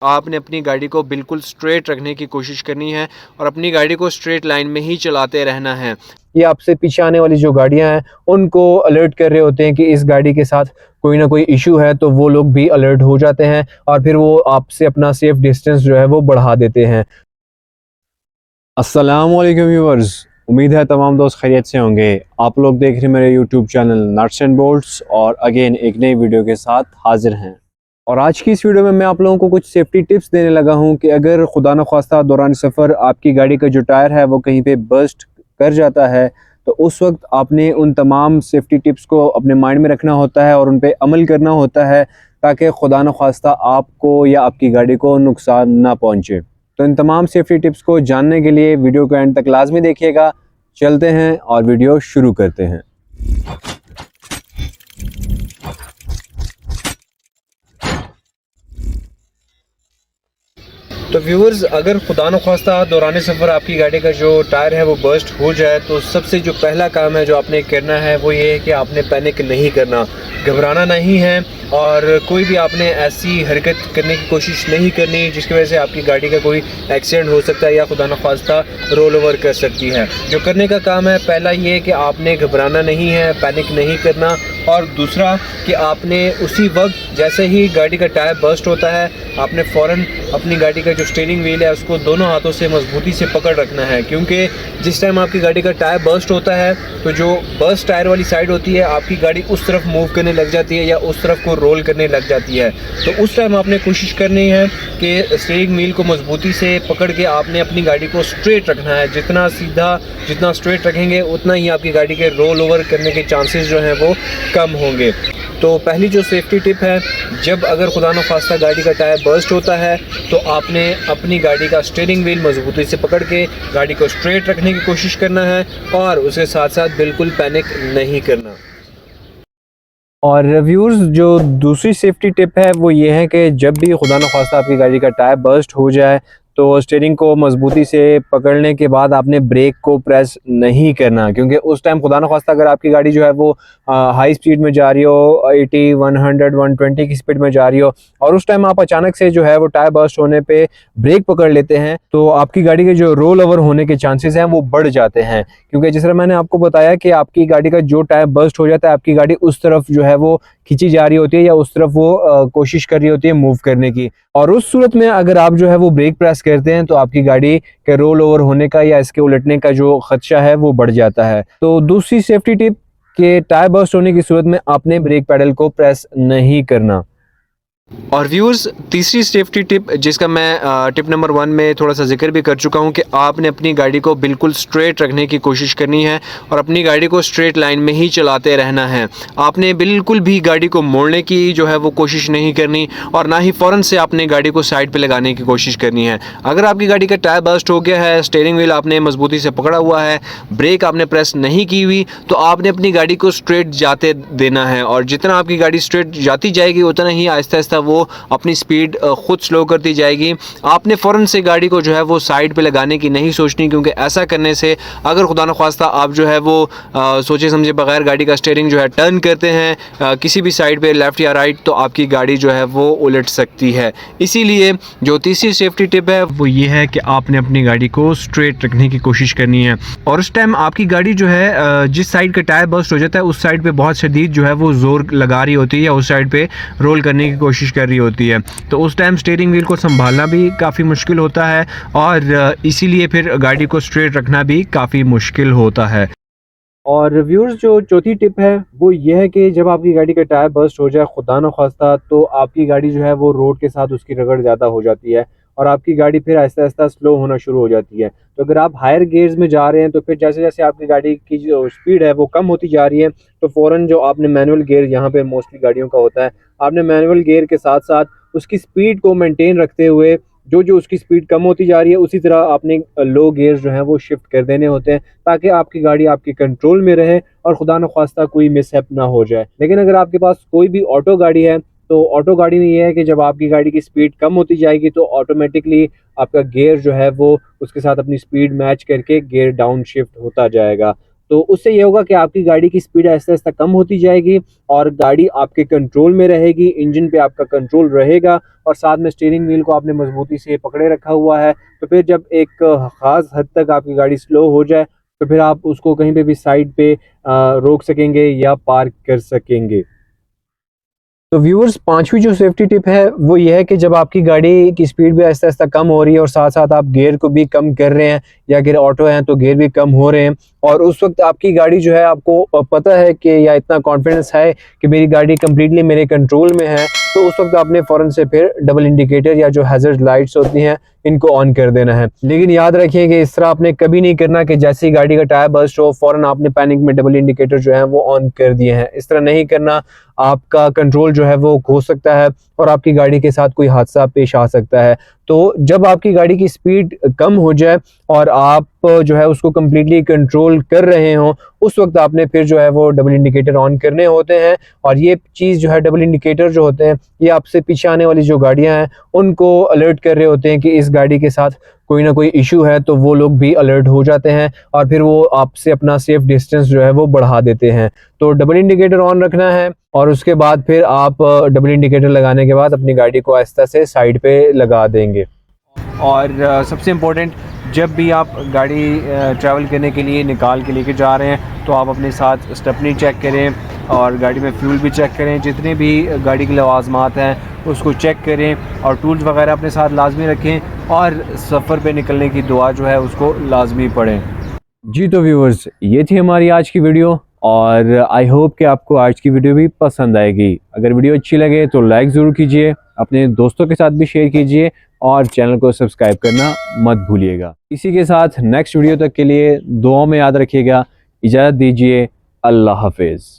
आपने अपनी गाड़ी को बिल्कुल स्ट्रेट रखने की कोशिश करनी है और अपनी गाड़ी को स्ट्रेट लाइन में ही चलाते रहना है। ये आपसे पीछे आने वाली जो गाड़ियां हैं उनको अलर्ट कर रहे होते हैं कि इस गाड़ी के साथ कोई ना कोई इशू है, तो वो लोग भी अलर्ट हो जाते हैं और फिर वो आपसे अपना सेफ डिस्टेंस जो है वो बढ़ा देते हैं। अस्सलाम वालेकुम व्यूअर्स, उम्मीद है तमाम दोस्त खैरियत से होंगे। आप लोग देख रहे हैं मेरे YouTube channel nuts and bolts और अगेन एक नई वीडियो के साथ हाजिर हैं। और आज की इस वीडियो में मैं आप लोगों को कुछ सेफ्टी टिप्स देने लगा हूं कि अगर खुदा न ख्वास्ता दौरान सफ़र आपकी गाड़ी का जो टायर है वो कहीं पे बर्स्ट कर जाता है, तो उस वक्त आपने उन तमाम सेफ्टी टिप्स को अपने माइंड में रखना होता है और उन पर अमल करना होता है ताकि खुदा न ख्वास्ता आपको या आपकी गाड़ी को नुकसान ना पहुँचे। तो इन तमाम सेफ्टी टिप्स को जानने के लिए वीडियो को एंड तक लाजमी देखिएगा। चलते हैं और वीडियो शुरू करते हैं। तो व्यूअर्स, अगर खुदा न ख्वास्ता दौरान सफ़र आपकी गाड़ी का जो टायर है वो बर्स्ट हो जाए, तो सबसे जो पहला काम है जो आपने करना है वो ये है कि आपने पैनिक नहीं करना, घबराना नहीं है और कोई भी आपने ऐसी हरकत करने की कोशिश नहीं करनी जिसकी वजह से आपकी गाड़ी का कोई एक्सीडेंट हो सकता है या खुदा न ख्वास्ता रोल ओवर कर सकती है। जो करने का काम है पहला ये कि आपने घबराना नहीं है, पैनिक नहीं करना, और दूसरा कि आपने उसी वक्त जैसे ही गाड़ी का टायर बर्स्ट होता है आपने फ़ौरन अपनी गाड़ी का जो स्टीयरिंग व्हील है उसको दोनों हाथों से मजबूती से पकड़ रखना है, क्योंकि जिस टाइम आपकी गाड़ी का टायर बर्स्ट होता है तो जो बर्स्ट टायर वाली साइड होती है आपकी गाड़ी उस तरफ मूव करने लग जाती है या उस तरफ को रोल करने लग जाती है। तो उस टाइम आपने कोशिश करनी है कि स्टीयरिंग व्हील को मजबूती से पकड़ के आपने अपनी गाड़ी को स्ट्रेट रखना है। जितना सीधा, जितना स्ट्रेट रखेंगे उतना ही आपकी गाड़ी के रोल ओवर करने के चांसेस जो हैं वो कम होंगे। तो पहली जो सेफ्टी टिप है, जब अगर खुदा न ख्वास्ता गाड़ी का टायर बर्स्ट होता है तो आपने अपनी गाड़ी का स्टीयरिंग व्हील मजबूती से पकड़ के गाड़ी को स्ट्रेट रखने की कोशिश करना है और उसके साथ साथ बिल्कुल पैनिक नहीं करना। और व्यूअर्स, जो दूसरी सेफ्टी टिप है वो ये है कि जब भी खुदा न ख्वास्ता आपकी गाड़ी का टायर बर्स्ट हो जाए तो स्टीयरिंग को मजबूती से पकड़ने के बाद आपने ब्रेक को प्रेस नहीं करना, क्योंकि उस टाइम खुदा न ख्वास्ता अगर आपकी गाड़ी जो है वो हाई स्पीड में जा रही हो, 80, 100, 120 की स्पीड में जा रही हो और उस टाइम आप अचानक से जो है वो टायर बर्स्ट होने पे ब्रेक पकड़ लेते हैं, तो आपकी गाड़ी के जो रोल ओवर होने के चांसेस हैं वो बढ़ जाते हैं। क्योंकि जिस तरह मैंने आपको बताया कि आपकी गाड़ी का जो टायर बर्स्ट हो जाता है आपकी गाड़ी उस तरफ जो है वो खींची जा रही होती है या उस तरफ वो कोशिश कर रही होती है मूव करने की, और उस सूरत में अगर आप जो है वो ब्रेक प्रेस करते हैं तो आपकी गाड़ी के रोल ओवर होने का या इसके उलटने का जो खदशा है वो बढ़ जाता है। तो दूसरी सेफ्टी टिप के टायर बर्स्ट होने की सूरत में आपने ब्रेक पैडल को प्रेस नहीं करना। और व्यूअर्स, तीसरी सेफ्टी टिप जिसका मैं टिप नंबर 1 में थोड़ा सा जिक्र भी कर चुका हूं कि आपने अपनी गाड़ी को बिल्कुल स्ट्रेट रखने की कोशिश करनी है और अपनी गाड़ी को स्ट्रेट लाइन में ही चलाते रहना है। आपने बिल्कुल भी गाड़ी को मोड़ने की जो है वो कोशिश नहीं करनी और ना ही फ़ौरन से आपने गाड़ी को साइड पे लगाने की कोशिश करनी है। अगर आपकी गाड़ी का टायर बर्स्ट हो गया है, स्टीयरिंग व्हील आपने मजबूती से पकड़ा हुआ है, ब्रेक आपने प्रेस नहीं की हुई, तो आपने अपनी गाड़ी को स्ट्रेट जाते देना है और जितना आपकी गाड़ी स्ट्रेट जाती जाएगी उतना ही आहिस्ता आहिस्ता वो अपनी स्पीड खुद स्लो करती जाएगी। आपने फ़ौरन से गाड़ी को जो है वो साइड पे लगाने की नहीं सोचनी, क्योंकि ऐसा करने से अगर खुदा न ख्वास्ता आप जो है वो सोचे समझे बगैर गाड़ी का स्टीयरिंग जो है टर्न करते हैं किसी भी साइड पे, लेफ़्ट या राइट, तो आपकी गाड़ी जो है वो उलट सकती है। इसीलिए जो तीसरी सेफ्टी टिप है वो ये है कि आपने अपनी गाड़ी को स्ट्रेट रखने की कोशिश करनी है और उस टाइम आपकी गाड़ी जो है जिस साइड का टायर बर्स्ट हो जाता है उस साइड पे बहुत शदीद जो है वो ज़ोर लगा रही होती है या उस साइड पे रोल करने की कोशिश कर रही होती है, तो उस टाइम स्टीयरिंग व्हील को संभालना भी काफ़ी मुश्किल होता है और इसीलिए फिर गाड़ी को स्ट्रेट रखना भी काफ़ी मुश्किल होता है। और व्यूअर्स, जो चौथी टिप है वो ये है कि जब आपकी गाड़ी का टायर बर्स्ट हो जाए खुदा न ख्वास्ता, तो आपकी गाड़ी जो है वो रोड के साथ उसकी रगड़ ज़्यादा हो जाती है और आपकी गाड़ी फिर आहिस्ता आहिस्ता स्लो होना शुरू हो जाती है। तो अगर आप हायर गियर्स में जा रहे हैं तो फिर जैसे जैसे आपकी गाड़ी की जो स्पीड है वो कम होती जा रही है, तो फ़ौरन जो आपने मैनुअल गियर, यहाँ पे मोस्टली गाड़ियों का होता है, आपने मैनुअल गियर के साथ साथ उसकी स्पीड को मेंटेन रखते हुए जो जो उसकी स्पीड कम होती जा रही है उसी तरह आपने लो गियर्स जो हैं वो शिफ्ट कर देने होते हैं ताकि आपकी गाड़ी आपके कंट्रोल में रहे और खुदा न ख्वास्ता कोई मिसहैप ना हो जाए। लेकिन अगर आपके पास कोई भी ऑटो गाड़ी है तो ऑटो गाड़ी में ये है कि जब आपकी गाड़ी की स्पीड कम होती जाएगी तो ऑटोमेटिकली आपका गियर जो है वो उसके साथ अपनी स्पीड मैच करके गियर डाउन शिफ्ट होता जाएगा। तो उससे ये होगा कि आपकी गाड़ी की स्पीड आहिस्ता आहिस्ता कम होती जाएगी और गाड़ी आपके कंट्रोल में रहेगी, इंजन पे आपका कंट्रोल रहेगा और साथ में स्टीयरिंग व्हील को आपने मजबूती से पकड़े रखा हुआ है। तो फिर जब एक ख़ास हद तक आपकी गाड़ी स्लो हो जाए तो फिर आप उसको कहीं पे भी साइड पे रोक सकेंगे या पार्क कर सकेंगे। तो व्यूअर्स, पांचवी जो सेफ्टी टिप है वो ये है कि जब आपकी गाड़ी की स्पीड भी आहिस्ता आहिस्ता कम हो रही है और साथ साथ आप गियर को भी कम कर रहे हैं या गियर ऑटो हैं तो गियर भी कम हो रहे हैं और उस वक्त आपकी गाड़ी जो है आपको पता है कि या इतना कॉन्फिडेंस है कि मेरी गाड़ी कंप्लीटली मेरे कंट्रोल में है, तो उस वक्त आपने फ़ौरन से फिर डबल इंडिकेटर या जो हैज़र्ड लाइट्स होती हैं इनको ऑन कर देना है। लेकिन याद रखिए कि इस तरह आपने कभी नहीं करना कि जैसे ही गाड़ी का टायर बर्स्ट हो फ़ौरन आपने पैनिक में डबल इंडिकेटर जो है वो ऑन कर दिए हैं। इस तरह नहीं करना, आपका कंट्रोल जो है वो खो सकता है और आपकी गाड़ी के साथ कोई हादसा पेश आ सकता है। तो जब आपकी गाड़ी की स्पीड कम हो जाए और आप जो है उसको कम्प्लीटली कंट्रोल कर रहे हों, उस वक्त आपने फिर जो है वो डबल इंडिकेटर ऑन करने होते हैं और ये चीज़ जो है डबल इंडिकेटर जो होते हैं ये आपसे पीछे आने वाली जो गाड़ियां हैं उनको अलर्ट कर रहे होते हैं कि इस गाड़ी के साथ कोई ना कोई इशू है, तो वो लोग भी अलर्ट हो जाते हैं और फिर वो आपसे अपना सेफ डिस्टेंस जो है वो बढ़ा देते हैं। तो डबल इंडिकेटर ऑन रखना है और उसके बाद फिर आप डबल इंडिकेटर लगाने के बाद अपनी गाड़ी को आहिस्ता से साइड पे लगा देंगे। और सबसे इम्पोर्टेंट, जब भी आप गाड़ी ट्रैवल करने के लिए निकाल के लेके जा रहे हैं तो आप अपने साथ स्टेपनी चेक करें और गाड़ी में फ्यूल भी चेक करें, जितने भी गाड़ी के लवाजमात हैं उसको चेक करें और टूल्स वगैरह अपने साथ लाजमी रखें और सफ़र पे निकलने की दुआ जो है उसको लाजमी पढ़ें। जी तो व्यूअर्स, ये थी हमारी आज की वीडियो और आई होप कि आपको आज की वीडियो भी पसंद आएगी। अगर वीडियो अच्छी लगे तो लाइक ज़रूर कीजिए, अपने दोस्तों के साथ भी शेयर कीजिए और चैनल को सब्सक्राइब करना मत भूलिएगा। इसी के साथ नेक्स्ट वीडियो तक के लिए दुआ में याद रखिएगा। इजाज़त दीजिए। अल्लाह हाफिज़।